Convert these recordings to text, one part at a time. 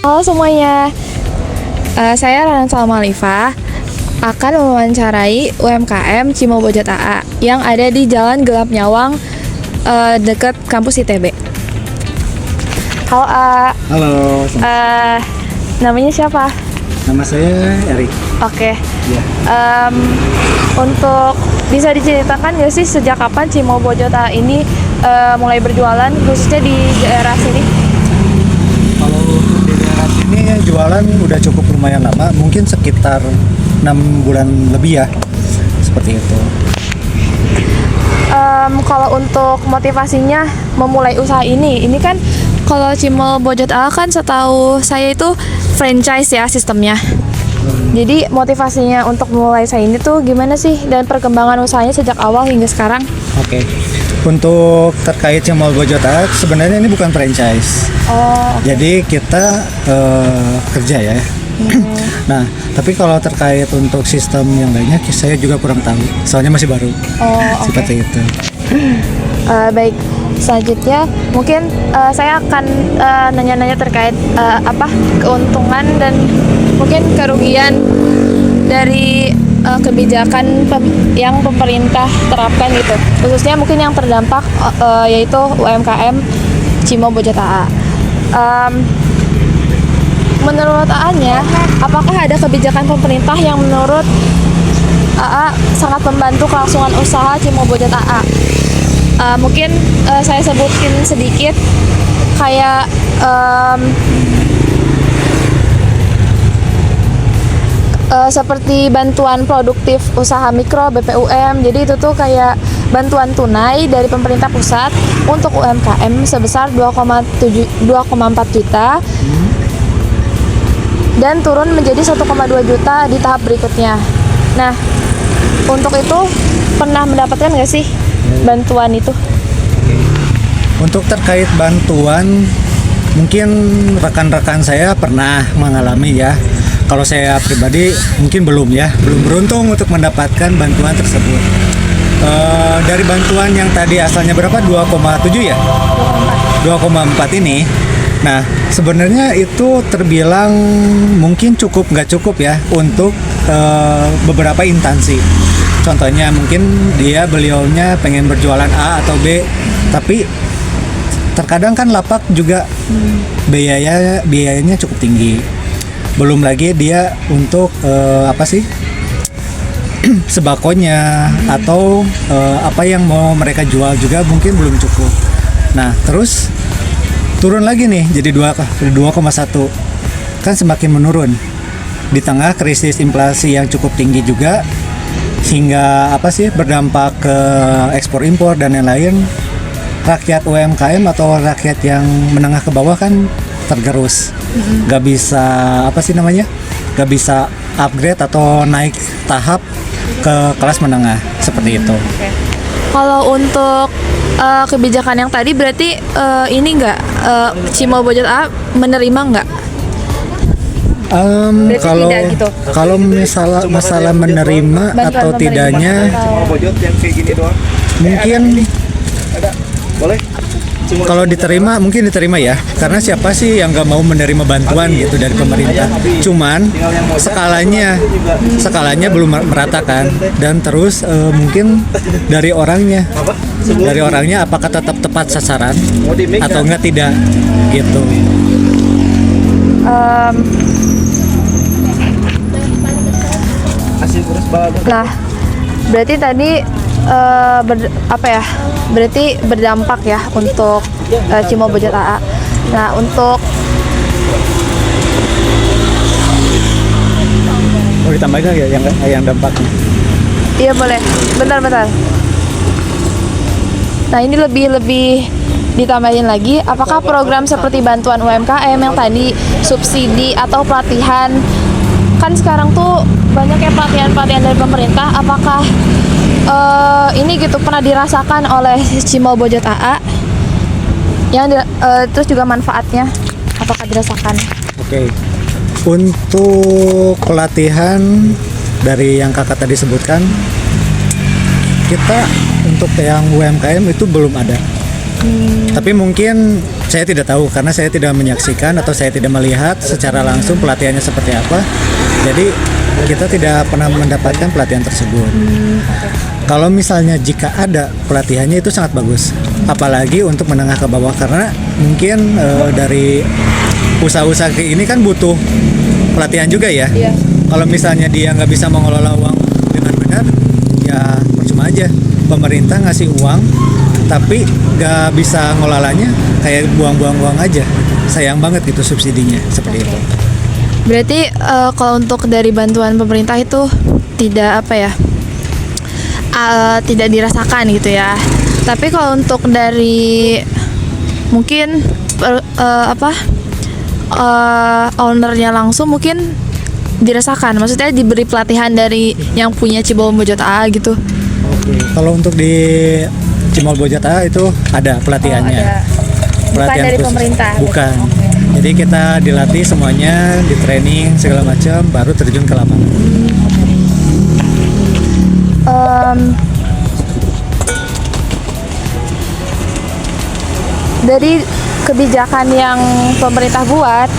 Halo semuanya, saya Rana Salma Alifa akan mewawancarai UMKM Cimobojot AA yang ada di Jalan Gelap Nyawang dekat kampus ITB. Halo A. Halo, Namanya siapa? nama saya Erik. Oke. Ya. Untuk bisa diceritakan nggak sih sejak kapan Cimobojot AA ini mulai berjualan khususnya di daerah sini? Kalau di daerah sini jualan udah cukup lumayan lama, mungkin sekitar 6 bulan lebih ya, seperti itu. Kalau untuk motivasinya memulai usaha ini kan kalau Cimobojot AA kan setahu saya itu franchise ya sistemnya. Jadi motivasinya untuk mulai usaha ini tuh gimana sih dan perkembangan usahanya sejak awal hingga sekarang? Oke. Untuk terkait Cimobojot AA, sebenarnya ini bukan franchise. Oh, Jadi kita kerja ya. Nah, tapi kalau terkait untuk sistem yang lainnya, saya juga kurang tahu. Soalnya masih baru. oke. Seperti itu. Baik, selanjutnya mungkin saya akan nanya-nanya terkait keuntungan dan mungkin kerugian dari kebijakan yang pemerintah terapkan gitu, khususnya mungkin yang terdampak yaitu UMKM Cimobojot AA. Menurut AA-nya, apakah ada kebijakan pemerintah yang menurut AA sangat membantu kelangsungan usaha Cimobojot AA? Mungkin saya sebutin sedikit kayak seperti bantuan produktif usaha mikro BPUM. Jadi itu tuh kayak bantuan tunai dari pemerintah pusat untuk UMKM sebesar 2,4 juta dan turun menjadi 1,2 juta di tahap berikutnya. Nah, untuk itu pernah mendapatkan nggak sih bantuan itu? Untuk terkait bantuan, mungkin rekan-rekan saya pernah mengalami ya. Kalau saya pribadi mungkin belum beruntung untuk mendapatkan bantuan tersebut. Dari bantuan yang tadi asalnya berapa? 2,7 ya? 2,4 ini. Nah, sebenarnya itu terbilang mungkin nggak cukup ya untuk beberapa instansi. Contohnya mungkin beliaunya pengen berjualan A atau B, tapi terkadang kan lapak juga biayanya cukup tinggi. Belum lagi dia untuk sebakonya atau apa yang mau mereka jual juga mungkin belum cukup. Nah, terus turun lagi nih jadi 2,1, kan semakin menurun di tengah krisis inflasi yang cukup tinggi juga, sehingga berdampak ke ekspor impor dan lain-lain. Rakyat UMKM atau rakyat yang menengah ke bawah kan tergerus, nggak bisa nggak bisa upgrade atau naik tahap ke kelas menengah seperti itu. Kalau untuk kebijakan yang tadi berarti ini nggak Cimobojot AA menerima nggak? Kalau tidak gitu. kalau masalah menerima Bantuan atau tidaknya, mungkin kalau diterima mungkin diterima ya, karena siapa sih yang nggak mau menerima bantuan gitu dari pemerintah. Cuman skalanya belum meratakan, dan terus mungkin dari orangnya apakah tetap tepat sasaran atau enggak tidak gitu. Nah, berarti tadi berarti berdampak ya untuk Cimobojot AA. Nah, untuk Mau ditambahkan ya yang dampaknya? iya boleh, bentar. Nah, ini lebih ditambahin lagi, apakah program seperti bantuan UMKM yang tadi subsidi atau pelatihan, kan sekarang tuh banyak ya pelatihan dari pemerintah, apakah ini gitu pernah dirasakan oleh Cimobojot AA yang terus juga manfaatnya apakah dirasakan? Oke. Untuk pelatihan dari yang kakak tadi sebutkan, kita untuk yang UMKM itu belum ada. Tapi mungkin Saya tidak tahu karena saya tidak menyaksikan atau saya tidak melihat secara langsung pelatihannya seperti apa. Jadi kita tidak pernah mendapatkan pelatihan tersebut. Kalau misalnya jika ada pelatihannya itu sangat bagus, apalagi untuk menengah ke bawah karena mungkin dari usaha-usaha ini kan butuh pelatihan juga ya. Iya. Kalau misalnya dia nggak bisa mengelola uang dengan benar, ya percuma aja. Pemerintah ngasih uang, tapi nggak bisa ngelolanya, kayak buang-buang uang aja. Sayang banget gitu subsidinya seperti itu. Berarti kalau untuk dari bantuan pemerintah itu tidak apa ya, tidak dirasakan gitu ya. Tapi kalau untuk dari mungkin ownernya langsung mungkin dirasakan. Maksudnya diberi pelatihan dari yang punya Cibol Bojot AA gitu. Kalau untuk di Cimol Bojot AA itu ada pelatihannya. Ada. Bukan dari khusus. pemerintah. Bukan. Jadi kita dilatih semuanya, di training segala macam, baru terjun ke lapangan. Dari kebijakan yang pemerintah buat,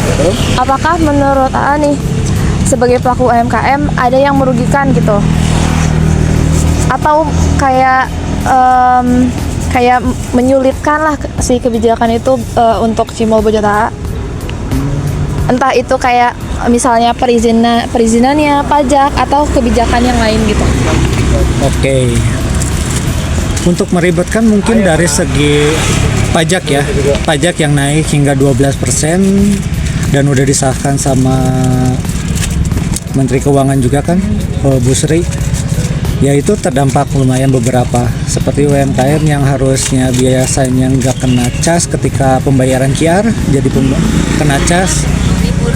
apakah menurut AA nih sebagai pelaku UMKM ada yang merugikan gitu? Atau kayak menyulitkan lah si kebijakan itu untuk Cimol Bojot AA? Entah itu kayak misalnya perizinannya, pajak atau kebijakan yang lain gitu. Oke. Untuk meribetkan mungkin dari segi pajak ya. Pajak yang naik hingga 12% dan udah disahkan sama Menteri Keuangan juga kan, Bu Sri. Ya itu terdampak lumayan beberapa. Seperti UMKM yang harusnya biasanya nggak kena cas ketika pembayaran QR, jadi kena cas.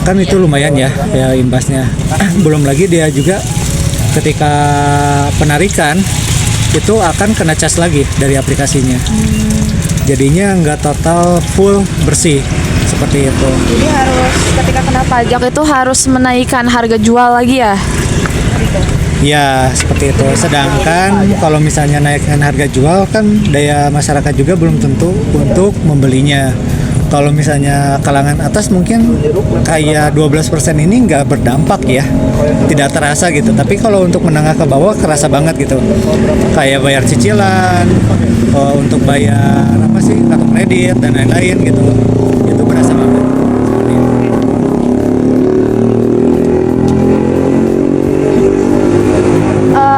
Kan itu lumayan ya imbasnya. Belum lagi dia juga ketika penarikan itu akan kena cas lagi dari aplikasinya. Jadinya nggak total full bersih seperti itu. Jadi harus ketika kena pajak itu harus menaikkan harga jual lagi ya? Ya seperti itu. Sedangkan kalau misalnya naikkan harga jual kan daya masyarakat juga belum tentu untuk membelinya. Kalau misalnya kalangan atas mungkin kayak 12% ini nggak berdampak ya, tidak terasa gitu. Tapi kalau untuk menengah ke bawah kerasa banget gitu. Kayak bayar cicilan, untuk bayar apa sih kartu kredit dan lain-lain gitu. Itu berasa banget.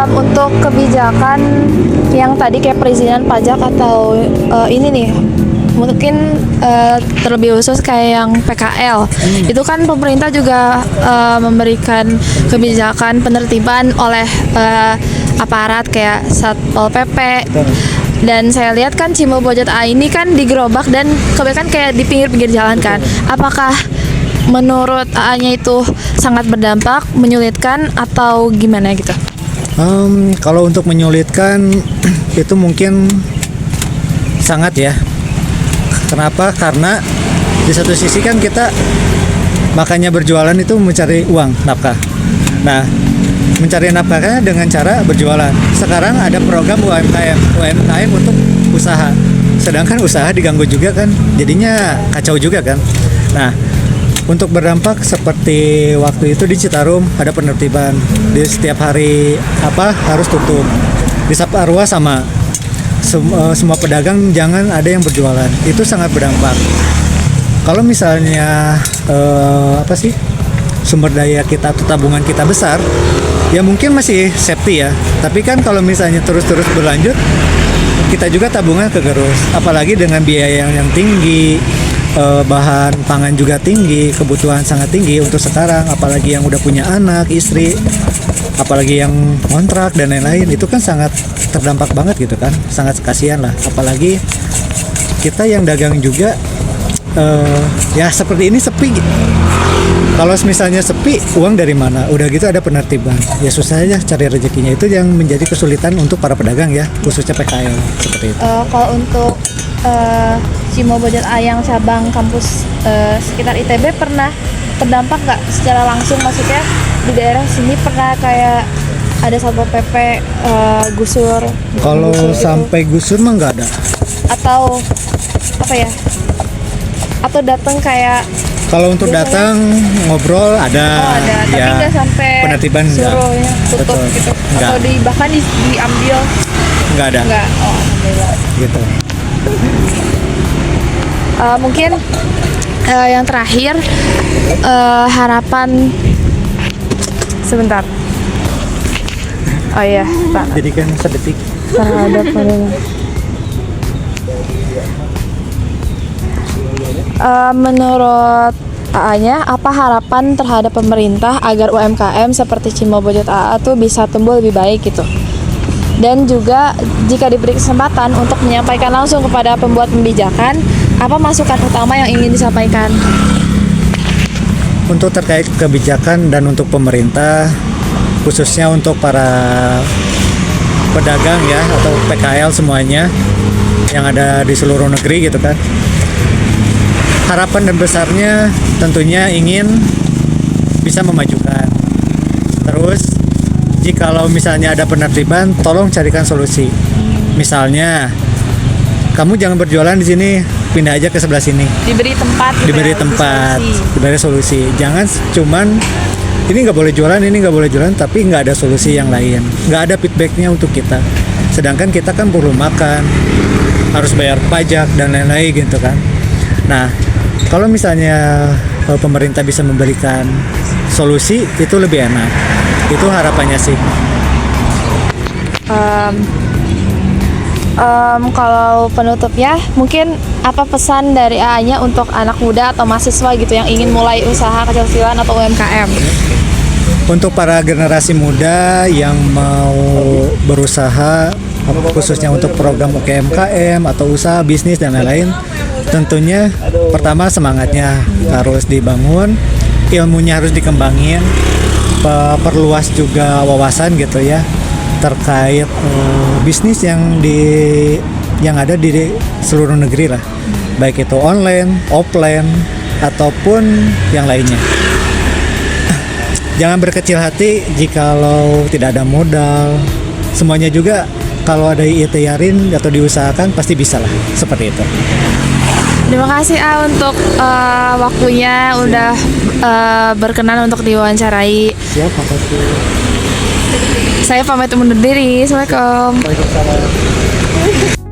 Untuk kebijakan yang tadi kayak perizinan pajak atau ini nih mungkin terlebih khusus kayak yang PKL itu kan pemerintah juga memberikan kebijakan penertiban oleh aparat kayak Satpol PP. Dan saya lihat kan Cimol Bojot AA ini kan digerobak dan kebanyakan kayak di pinggir-pinggir jalan kan. Apakah menurut AA-nya itu sangat berdampak, menyulitkan atau gimana gitu? Kalau untuk menyulitkan itu mungkin sangat ya. Kenapa? Karena di satu sisi kan kita makanya berjualan itu mencari uang, nafkah. Nah, mencari nafkahnya dengan cara berjualan. Sekarang ada program UMKM untuk usaha. Sedangkan usaha diganggu juga kan, jadinya kacau juga kan. Nah, untuk berdampak seperti waktu itu di Citarum ada penertiban. Di setiap hari harus tutup. Di Saparua sama. Semua pedagang jangan ada yang berjualan. Itu sangat berdampak. Kalau misalnya sumber daya kita atau tabungan kita besar, ya mungkin masih safety ya. Tapi kan kalau misalnya terus-terus berlanjut, kita juga tabungan kegerus. Apalagi dengan biaya yang tinggi, bahan pangan juga tinggi, kebutuhan sangat tinggi untuk sekarang. Apalagi yang udah punya anak, istri, apalagi yang kontrak dan lain-lain, itu kan sangat terdampak banget gitu kan, sangat kasihan lah. Apalagi kita yang dagang juga ya seperti ini sepi. Kalau misalnya sepi, uang dari mana? Udah gitu ada penertiban, ya susah aja cari rezekinya. Itu yang menjadi kesulitan untuk para pedagang ya, khususnya PKL seperti itu. Kalau untuk Cimol Bojot AA yang cabang kampus sekitar ITB pernah terdampak nggak secara langsung? Maksudnya di daerah sini pernah kayak ada Satpol PP gusur? Kalau gusur sampai gusur mah nggak ada. Atau apa ya? atau datang kayak Kalau untuk Biasanya- datang ngobrol ada, oh ada, tapi ya, nggak sampai penertiban enggak. suruh ya, tutup Betul. gitu. Enggak. Atau bahkan diambil Enggak ada enggak. Oh, alhamdulillah. gitu. Mungkin yang terakhir harapan sebentar. Oh iya, Pak. Jadi kan sedetik. Terhadap menurut AA-nya, apa harapan terhadap pemerintah agar UMKM seperti Cimobojot AA tuh bisa tumbuh lebih baik gitu? Dan juga jika diberi kesempatan untuk menyampaikan langsung kepada pembuat kebijakan, apa masukan utama yang ingin disampaikan? Untuk terkait kebijakan dan untuk pemerintah, khususnya untuk para pedagang ya atau PKL semuanya yang ada di seluruh negeri gitu kan. Harapan dan besarnya tentunya ingin bisa memajukan. Terus jikalau misalnya ada penertiban, tolong carikan solusi. Misalnya kamu jangan berjualan di sini, pindah aja ke sebelah sini. Diberi tempat gitu Diberi ya, tempat, solusi. diberi solusi. Jangan cuman ini nggak boleh jualan, ini nggak boleh jualan, tapi nggak ada solusi yang lain, nggak ada feedbacknya untuk kita. Sedangkan kita kan perlu makan, harus bayar pajak dan lain-lain gitu kan. Nah, kalau misalnya pemerintah bisa memberikan solusi, itu lebih enak. Itu harapannya sih. Kalau penutupnya, mungkin apa pesan dari AA-nya untuk anak muda atau mahasiswa gitu yang ingin mulai usaha kecil-kecilan atau UMKM? Untuk para generasi muda yang mau berusaha, khususnya untuk program UMKM atau usaha bisnis dan lain-lain, tentunya pertama semangatnya harus dibangun, ilmunya harus dikembangin, perluas juga wawasan gitu ya terkait bisnis yang ada di seluruh negeri lah, baik itu online, offline ataupun yang lainnya. Jangan berkecil hati jikalau tidak ada modal. Semuanya juga kalau ada ikhtiarin atau diusahakan pasti bisa lah, seperti itu. Terima kasih untuk waktunya udah berkenan untuk diwawancarai. Siap, makasih. Saya pamit undur diri. Assalamualaikum. Waalaikumsalam.